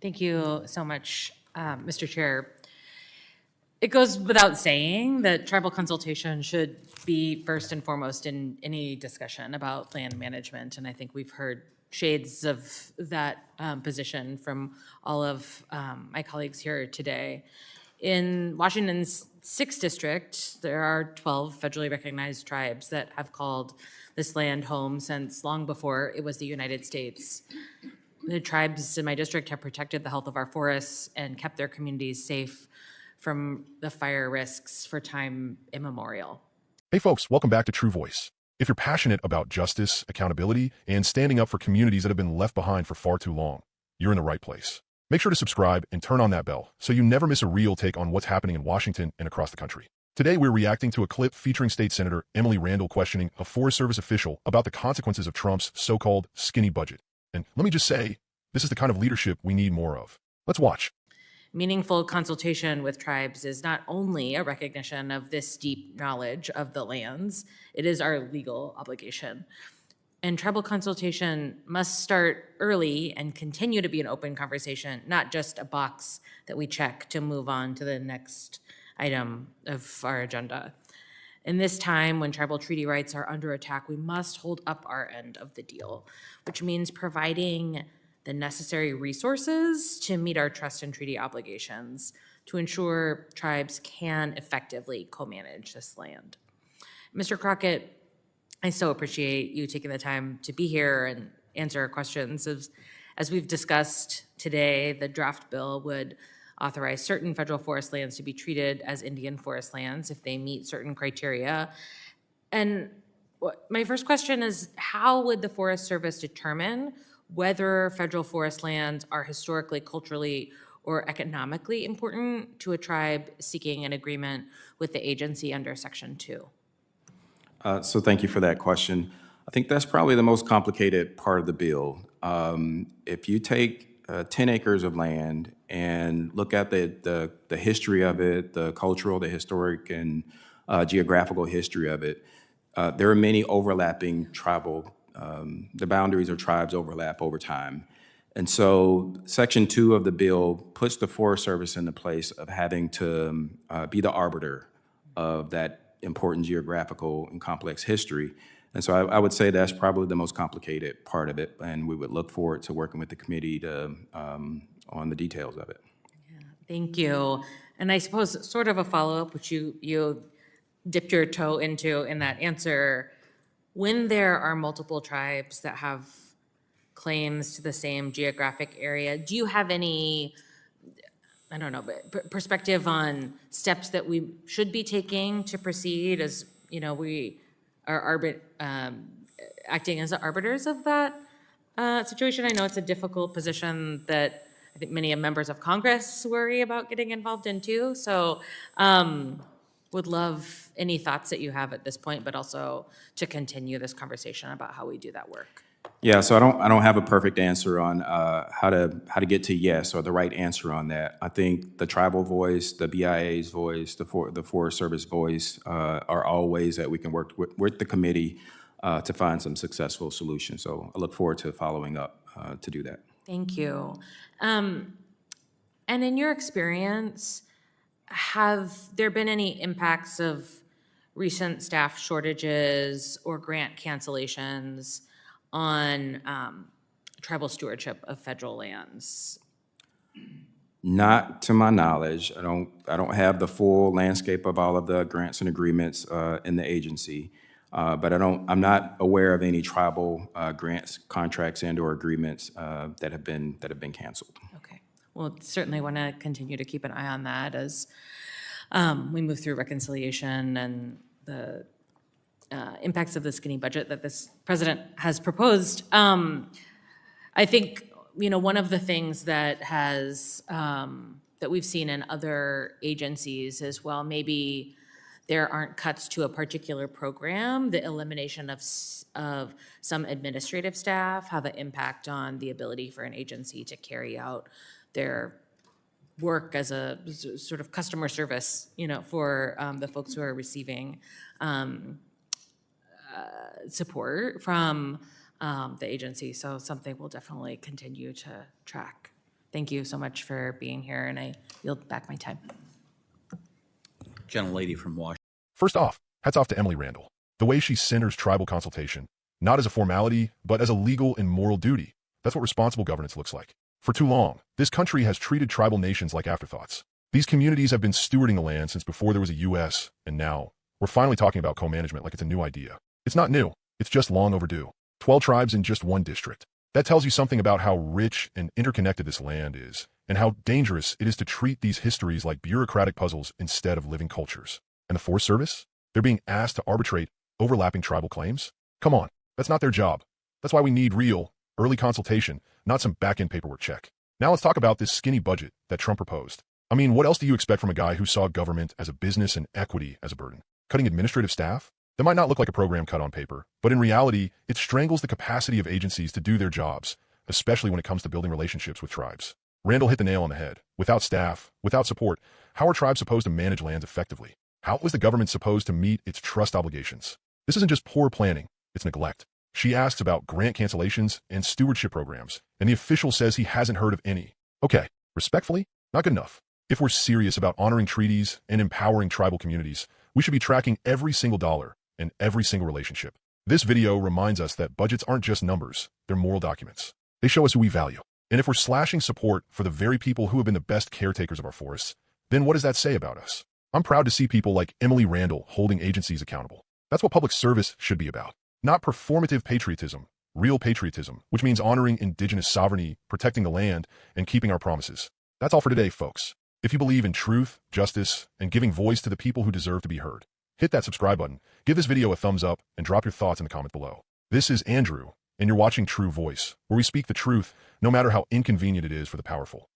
Thank you so much, Mr. Chair. It goes without saying that tribal consultation should be first and foremost in any discussion about land management, and I think we've heard shades of that position from all of my colleagues here today. In Washington's 6th district, there are 12 federally recognized tribes that have called this land home since long before it was the United States. The tribes in my district have protected the health of our forests and kept their communities safe from the fire risks for time immemorial. Hey folks, welcome back to True Voice. If you're passionate about justice, accountability, and standing up for communities that have been left behind for far too long, you're in the right place. Make sure to subscribe and turn on that bell so you never miss a real take on what's happening in Washington and across the country. Today, we're reacting to a clip featuring State Senator Emily Randall questioning a Forest Service official about the consequences of Trump's so-called skinny budget. And let me just say, this is the kind of leadership we need more of. Let's watch. Meaningful consultation with tribes is not only a recognition of this deep knowledge of the lands, it is our legal obligation. And tribal consultation must start early and continue to be an open conversation, not just a box that we check to move on to the next item of our agenda. In this time when tribal treaty rights are under attack, we must hold up our end of the deal, which means providing the necessary resources to meet our trust and treaty obligations to ensure tribes can effectively co-manage this land. Mr. Crockett, I so appreciate you taking the time to be here and answer our questions. As we've discussed today, the draft bill would authorize certain federal forest lands to be treated as Indian forest lands if they meet certain criteria. And my first question is, how would the Forest Service determine whether federal forest lands are historically, culturally, or economically important to a tribe seeking an agreement with the agency under Section 2? So thank you for that question. I think that's probably the most complicated part of the bill. If you take 10 acres of land and look at the history of it, the cultural, the historic, and geographical history of it, there are many overlapping tribal, the boundaries of tribes overlap over time. And so Section 2 of the bill puts the Forest Service in the place of having to be the arbiter of that important geographical and complex history. And so I would say that's probably the most complicated part of it, and we would look forward to working with the committee to, on the details of it. Yeah, thank you. And I suppose sort of a follow-up, which you dipped your toe into in that answer, when there are multiple tribes that have claims to the same geographic area, do you have any, I don't know, perspective on steps that we should be taking to proceed as, we are acting as the arbiters of that situation? I know it's a difficult position that I think many members of Congress worry about getting involved in too. So would love any thoughts that you have at this point, but also to continue this conversation about how we do that work. Yeah, so I don't have a perfect answer on how to get to yes or the right answer on that. I think the tribal voice, the BIA's voice, the Forest Service voice are all ways that we can work with the committee to find some successful solutions. So I look forward to following up to do that. Thank you. And in your experience, have there been any impacts of recent staff shortages or grant cancellations on tribal stewardship of federal lands? Not to my knowledge. I don't have the full landscape of all of the grants and agreements in the agency, but I'm not aware of any tribal grants, contracts, and/or agreements that have been canceled. Okay. Well, certainly want to continue to keep an eye on that as we move through reconciliation and the impacts of the skinny budget that this president has proposed. I think, one of the things that has that we've seen in other agencies is, well, maybe there aren't cuts to a particular program, the elimination of some administrative staff have an impact on the ability for an agency to carry out their work as a sort of customer service, for the folks who are receiving support from the agency. So something we'll definitely continue to track. Thank you so much for being here, and I yield back my time. Gentlelady from Washington. First off, hats off to Emily Randall. The way she centers tribal consultation, not as a formality, but as a legal and moral duty. That's what responsible governance looks like. For too long, this country has treated tribal nations like afterthoughts. These communities have been stewarding the land since before there was a U.S., and now we're finally talking about co-management like it's a new idea. It's not new. It's just long overdue. 12 tribes in just one district. That tells you something about how rich and interconnected this land is, and how dangerous it is to treat these histories like bureaucratic puzzles instead of living cultures. And the Forest Service? They're being asked to arbitrate overlapping tribal claims? Come on, that's not their job. That's why we need real, early consultation, not some back-end paperwork check. Now let's talk about this skinny budget that Trump proposed. I mean, what else do you expect from a guy who saw government as a business and equity as a burden? Cutting administrative staff? That might not look like a program cut on paper, but in reality, it strangles the capacity of agencies to do their jobs, especially when it comes to building relationships with tribes. Randall hit the nail on the head. Without staff, without support, how are tribes supposed to manage lands effectively? How is the government supposed to meet its trust obligations? This isn't just poor planning, it's neglect. She asks about grant cancellations and stewardship programs, and the official says he hasn't heard of any. Okay, respectfully, not good enough. If we're serious about honoring treaties and empowering tribal communities, we should be tracking every single dollar and every single relationship. This video reminds us that budgets aren't just numbers, they're moral documents. They show us who we value. And if we're slashing support for the very people who have been the best caretakers of our forests, then what does that say about us? I'm proud to see people like Emily Randall holding agencies accountable. That's what public service should be about. Not performative patriotism, real patriotism, which means honoring Indigenous sovereignty, protecting the land, and keeping our promises. That's all for today, folks. If you believe in truth, justice, and giving voice to the people who deserve to be heard, hit that subscribe button, give this video a thumbs up, and drop your thoughts in the comment below. This is Andrew, and you're watching True Voice, where we speak the truth, no matter how inconvenient it is for the powerful.